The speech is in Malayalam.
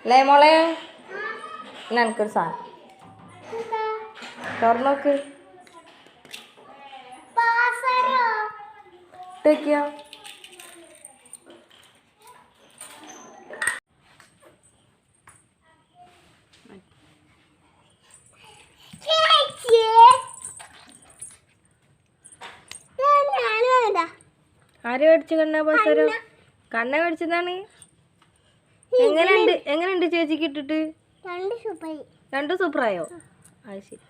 അല്ലേ മോളെ എനിക്കൊരു സാധനം തുറന്നോക്ക് ഇട്ടേക്കോ ആര് മേടിച്ചു കണ്ണ പാസരം കണ്ണ മേടിച്ചതാണ് എങ്ങനെയുണ്ട് ചേച്ചിക്ക് ഇട്ടിട്ട് രണ്ടും സൂപ്പറായോ അത് ശരി